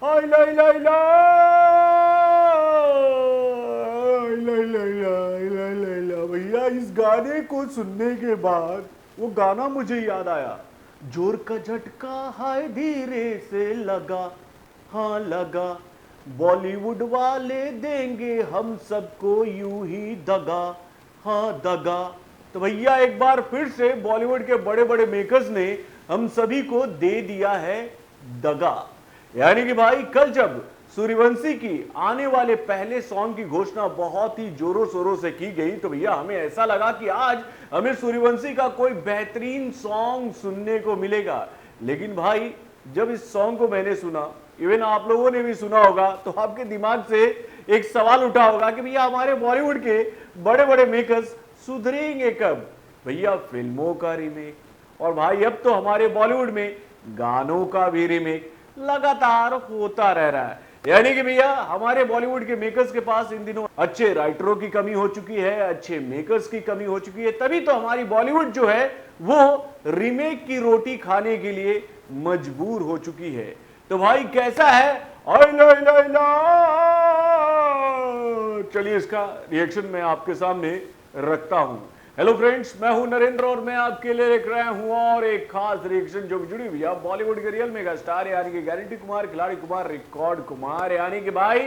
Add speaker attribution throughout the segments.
Speaker 1: हाय लाई लाई लाई भैया, इस गाने को सुनने के बाद वो गाना मुझे याद आया। जोर का झटका हाय धीरे से लगा, हाँ लगा, बॉलीवुड वाले देंगे हम सबको यूं ही दगा, हाँ दगा। तो भैया एक बार फिर से बॉलीवुड के बड़े बड़े मेकर्स ने हम सभी को दे दिया है दगा। यानी कि भाई कल जब सूर्यवंशी की आने वाले पहले सॉन्ग की घोषणा बहुत ही जोरों शोरों से की गई, तो भैया हमें ऐसा लगा कि आज हमें सूर्यवंशी का कोई बेहतरीन सॉन्ग सुनने को मिलेगा। लेकिन भाई जब इस सॉन्ग को मैंने सुना, इवन आप लोगों ने भी सुना होगा, तो आपके दिमाग से एक सवाल उठा होगा कि भैया हमारे बॉलीवुड के बड़े बड़े मेकर्स सुधरेंगे कब? भैया फिल्मों का रीमेक, और भाई अब तो हमारे बॉलीवुड में गानों का भी रीमेक लगातार होता रह रहा है। यानी कि भैया हमारे बॉलीवुड के मेकर्स के पास इन दिनों अच्छे राइटरों की कमी हो चुकी है, अच्छे मेकर्स की कमी हो चुकी है, तभी तो हमारी बॉलीवुड जो है वो रीमेक की रोटी खाने के लिए मजबूर हो चुकी है। तो भाई कैसा है? चलिए इसका रिएक्शन मैं आपके सामने रखता हूं। हेलो फ्रेंड्स, मैं हूं नरेंद्र और मैं आपके लिए लेकर आया हूं और एक खास रिएक्शन जो जुड़ी हुई है बॉलीवुड के रियल मेगा स्टार यानी कि गारंटी कुमार, खिलाड़ी कुमार, रिकॉर्ड कुमार यानी कि भाई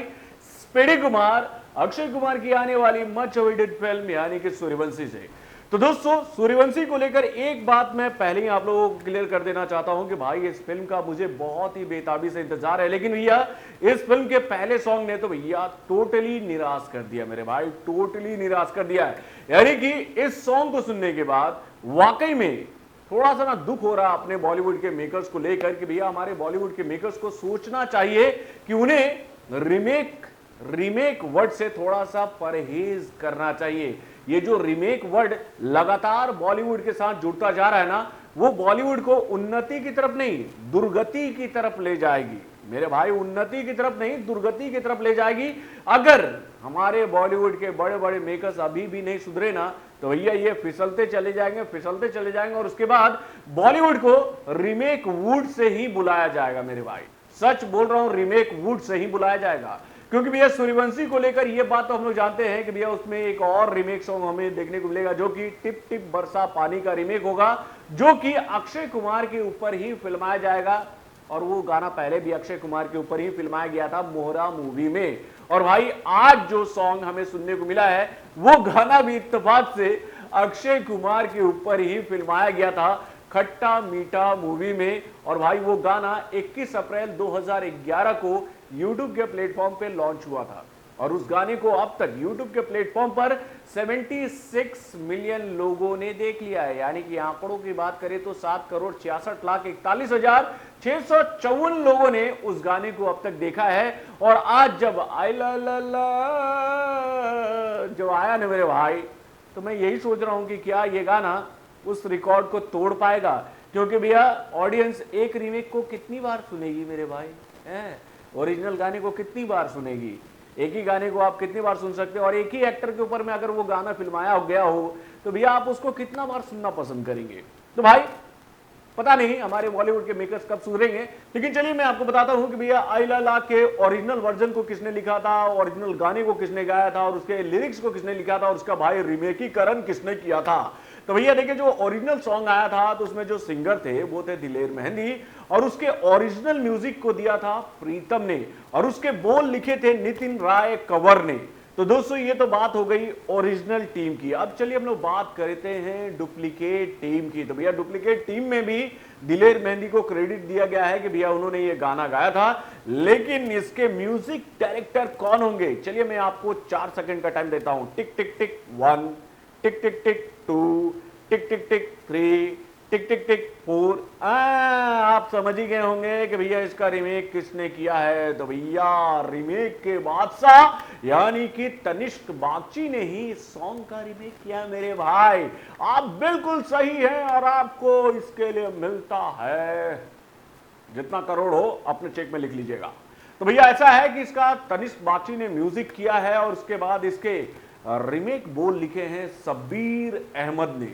Speaker 1: स्पीडी कुमार, अक्षय कुमार की आने वाली मच अवेटेड फिल्म यानी कि सूर्यवंशी से। तो दोस्तों सूर्यवंशी को लेकर एक बात मैं पहले ही आप लोगों को क्लियर कर देना चाहता हूं कि भाई इस फिल्म का मुझे बहुत ही बेताबी से इंतजार है, लेकिन भैया इस फिल्म के पहले सॉन्ग ने तो भैया टोटली निराश कर दिया मेरे भाई, टोटली निराश कर दिया है। यानी कि इस सॉन्ग को सुनने के बाद वाकई में थोड़ा सा ना दुख हो रहा है अपने बॉलीवुड के मेकर्स को लेकर कि भैया हमारे बॉलीवुड के मेकर्स को सोचना चाहिए कि उन्हें रीमेक वर्ड से थोड़ा सा परहेज करना चाहिए। ये जो रीमेक वर्ड लगातार बॉलीवुड के साथ जुड़ता जा रहा है ना, वो बॉलीवुड को उन्नति की तरफ नहीं दुर्गति की तरफ ले जाएगी मेरे भाई, उन्नति की तरफ नहीं दुर्गति की तरफ ले जाएगी। अगर हमारे बॉलीवुड के बड़े बड़े मेकर्स अभी भी नहीं सुधरे ना, तो भैया ये फिसलते चले जाएंगे और उसके बाद बॉलीवुड को रीमेक वुड से ही बुलाया जाएगा मेरे भाई। सच बोल रहा हूं, रीमेक वुड से ही बुलाया जाएगा। क्योंकि भैया सूर्यवंशी को लेकर ये बात तो हम लोग जानते हैं कि भैया उसमें एक और रीमेक सॉन्ग हमें देखने को मिलेगा जो कि टिप टिप बरसा पानी का रीमेक होगा, जो कि अक्षय कुमार के ऊपर ही फिल्माया जाएगा। और वो गाना पहले भी अक्षय कुमार के ऊपर ही फिल्माया गया था मोहरा मूवी में। और भाई आज जो सॉन्ग हमें सुनने को मिला है वो गाना भी इत्तेफाक से अक्षय कुमार के ऊपर ही फिल्माया गया था खट्टा मीठा मूवी में। और भाई वो गाना 21 अप्रैल 2011 को YouTube के प्लेटफॉर्म पे लॉन्च हुआ था और उस गाने को अब तक YouTube के प्लेटफॉर्म पर 76 मिलियन लोगों ने देख लिया है। यानी कि आंकड़ों की बात करें तो 7,66,41,654 लोगों ने उस गाने को अब तक देखा है। और आज जब आई ला ला ला जब आया ना मेरे भाई, तो मैं यही सोच रहा हूं कि क्या ये गाना उस रिकॉर्ड को तोड़ पाएगा, क्योंकि भैया ऑडियंस एक रीमेक को कितनी बार सुनेगी मेरे भाई, ओरिजिनल गाने को कितनी बार सुनेगी? एक ही गाने को आप कितनी बार सुन सकते हो, और एक ही एक्टर के ऊपर में अगर वो गाना फिल्माया गया हो तो भैया आप उसको कितना बार सुनना पसंद करेंगे? तो भाई पता नहीं हमारे बॉलीवुड के मेकर्स कब सुधरेंगे। लेकिन चलिए मैं आपको बताता हूं कि भैया आई ला ला के ओरिजिनल वर्जन को किसने लिखा था, ओरिजिनल गाने को किसने गाया था और उसके लिरिक्स को किसने लिखा था और उसका भाई रीमेकीकरण किसने किया था। तो भैया देखिए जो ओरिजिनल सॉन्ग आया था तो उसमें जो सिंगर थे वो थे दिलेर मेहंदी और उसके ओरिजिनल म्यूजिक को दिया था प्रीतम ने और उसके बोल लिखे थे नितिन राय कंवर ने। तो दोस्तों ये तो बात हो गई ओरिजिनल टीम की। अब चलिए हम लोग बात करते हैं डुप्लीकेट टीम की। तो भैया डुप्लीकेट टीम में भी दिलेर मेहंदी को क्रेडिट दिया गया है कि भैया उन्होंने ये गाना गाया था, लेकिन इसके म्यूजिक डायरेक्टर कौन होंगे? चलिए मैं आपको 4 सेकंड का टाइम देता हूं। टिक टिक टिक 1, टिक टिक टिक 2, टिक टिक टिक 3, टिक टिक टिक 4। आप समझ ही गए होंगे कि भैया इसका रीमेक किसने किया है। तो भैया रीमेक के बादशाह यानी कि तनिष्क बागची ने ही सॉन्ग का रीमेक किया मेरे भाई। आप बिल्कुल सही हैं और आपको इसके लिए मिलता है जितना करोड़ हो अपने चेक में लिख लीजिएगा। तो भैया ऐसा है कि इसका तनिष्क बागची ने म्यूजिक किया है और उसके बाद इसके रीमेक बोल लिखे हैं शब्बीर अहमद ने।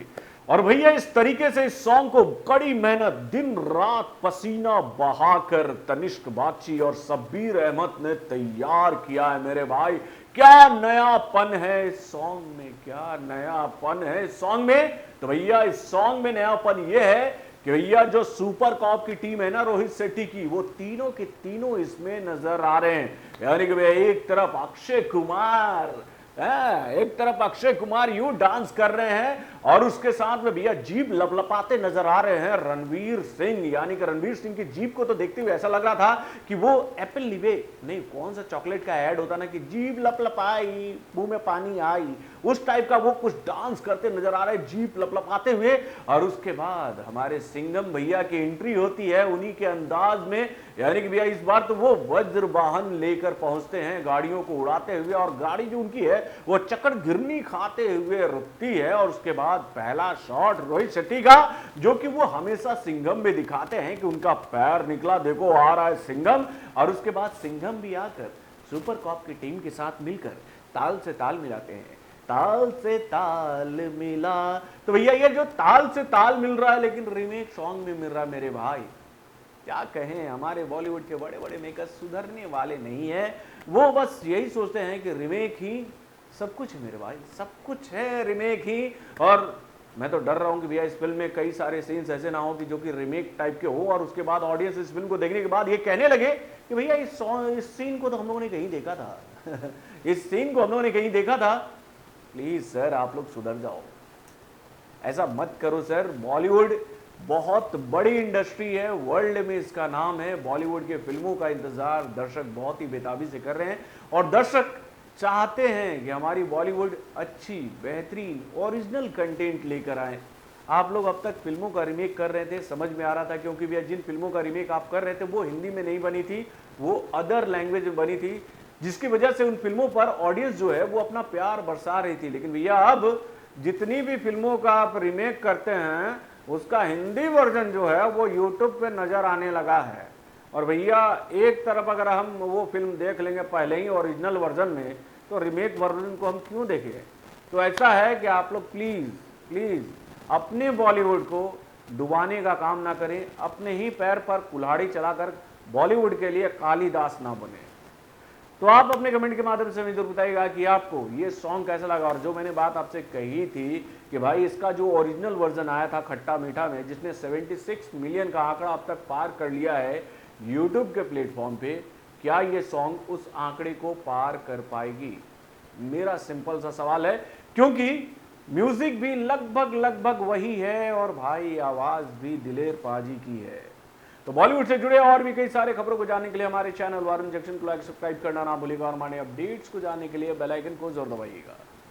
Speaker 1: और भैया इस तरीके से इस सॉन्ग को कड़ी मेहनत दिन रात पसीना बहाकर तनिष्क बाची और शब्बीर अहमद ने तैयार किया है मेरे भाई। क्या नयापन है इस सॉन्ग में, क्या नयापन है इस सॉन्ग में। तो भैया इस सॉन्ग में नयापन यह है कि भैया जो सुपर कॉप की टीम है ना रोहित शेट्टी की, वो तीनों के तीनों इसमें नजर आ रहे हैं। यानी कि भैया एक तरफ अक्षय कुमार, एक तरफ अक्षय कुमार यूं डांस कर रहे हैं और उसके साथ में भैया जीभ लपलपाते नजर आ रहे हैं रणवीर सिंह। यानी कि रणवीर सिंह की जीभ को तो देखते हुए ऐसा लग रहा था कि वो एप्पल लिवे नहीं, कौन सा चॉकलेट का ऐड होता ना कि जीभ लपलपाई मुंह में पानी आई, उस टाइप का वो कुछ डांस करते नजर आ रहे हैं जीभ लपलपाते हुए। और उसके बाद हमारे सिंघम भैया की एंट्री होती है उन्हीं के अंदाज में। यानी कि भैया इस बार तो वो वज्र वाहन लेकर पहुंचते हैं गाड़ियों को उड़ाते हुए, और गाड़ी जो उनकी है वो चक्कर गिरनी खाते हुए रुकती है। और उसके बाद पहला शॉट रोहित शेट्टी का, जो कि वो हमेशा सिंघम में दिखाते हैं कि उनका पैर निकला, देखो आ रहा है सिंघम। और उसके बाद सिंघम भी आकर सुपर कॉप की टीम के साथ मिलकर ताल से ताल मिलाते हैं, ताल से ताल मिला। तो भैया ये जो ताल से ताल मिल रहा है लेकिन रीमेक सॉन्ग में मिल रहा है मेरे भाई, क्या कहें। हमारे बॉलीवुड के बड़े बड़े मेकर्स सुधरने वाले नहीं है, वो बस यही सोचते हैं कि रीमेक ही सब कुछ है मेरे भाई, सब कुछ है रिमेक ही। और मैं तो डर रहा हूं कि भैया इस फिल्म में कई सारे सीन्स ऐसे ना हो कि जो कि रीमेक टाइप के हो और उसके बाद ऑडियंस इस फिल्म को देखने के बाद ये कहने लगे कि भैया इस सीन को तो हम लोगों ने कहीं देखा था इस सीन को हम लोगों ने कहीं देखा था। प्लीज सर आप लोग सुधर जाओ, ऐसा मत करो सर। बॉलीवुड बहुत बड़ी इंडस्ट्री है, वर्ल्ड में इसका नाम है। बॉलीवुड के फिल्मों का इंतजार दर्शक बहुत ही बेताबी से कर रहे हैं और दर्शक चाहते हैं कि हमारी बॉलीवुड अच्छी बेहतरीन ओरिजिनल कंटेंट लेकर आए। आप लोग अब तक फिल्मों का रीमेक कर रहे थे, समझ में आ रहा था, क्योंकि भैया जिन फिल्मों का रीमेक आप कर रहे थे वो हिंदी में नहीं बनी थी, वो अदर लैंग्वेज में बनी थी, जिसकी वजह से उन फिल्मों पर ऑडियंस जो है वो अपना प्यार बरसा रही थी। लेकिन भैया अब जितनी भी फिल्मों का आप रीमेक करते हैं उसका हिंदी वर्जन जो है वो यूट्यूब पे नजर आने लगा है। और भैया एक तरफ अगर हम वो फिल्म देख लेंगे पहले ही ओरिजिनल वर्जन में, तो रीमेक वर्जन को हम क्यों देखें। तो ऐसा है कि आप लोग प्लीज प्लीज अपने बॉलीवुड को डुबाने का काम ना करें, अपने ही पैर पर कुल्हाड़ी चलाकर बॉलीवुड के लिए कालिदास ना बने। तो आप अपने कमेंट के माध्यम से जरूर बताइएगा कि आपको ये सॉन्ग कैसा लगा। और जो मैंने बात आपसे कही थी कि भाई इसका जो ओरिजिनल वर्जन आया था खट्टा मीठा में, जिसने 76 मिलियन का आंकड़ा अब तक पार कर लिया है यूट्यूब के प्लेटफॉर्म पे, क्या ये सॉन्ग उस आंकड़े को पार कर पाएगी? मेरा सिंपल सा सवाल है, क्योंकि म्यूजिक भी लगभग वही है और भाई आवाज भी दिलेर पाजी की है। तो बॉलीवुड से जुड़े और भी कई सारे खबरों को जानने के लिए हमारे चैनल वारुण जंक्शन को लाइक सब्सक्राइब करना ना भूलिएगा और हमारे अपडेट्स को जानने के लिए बेल आइकन को जरूर दबाइएगा।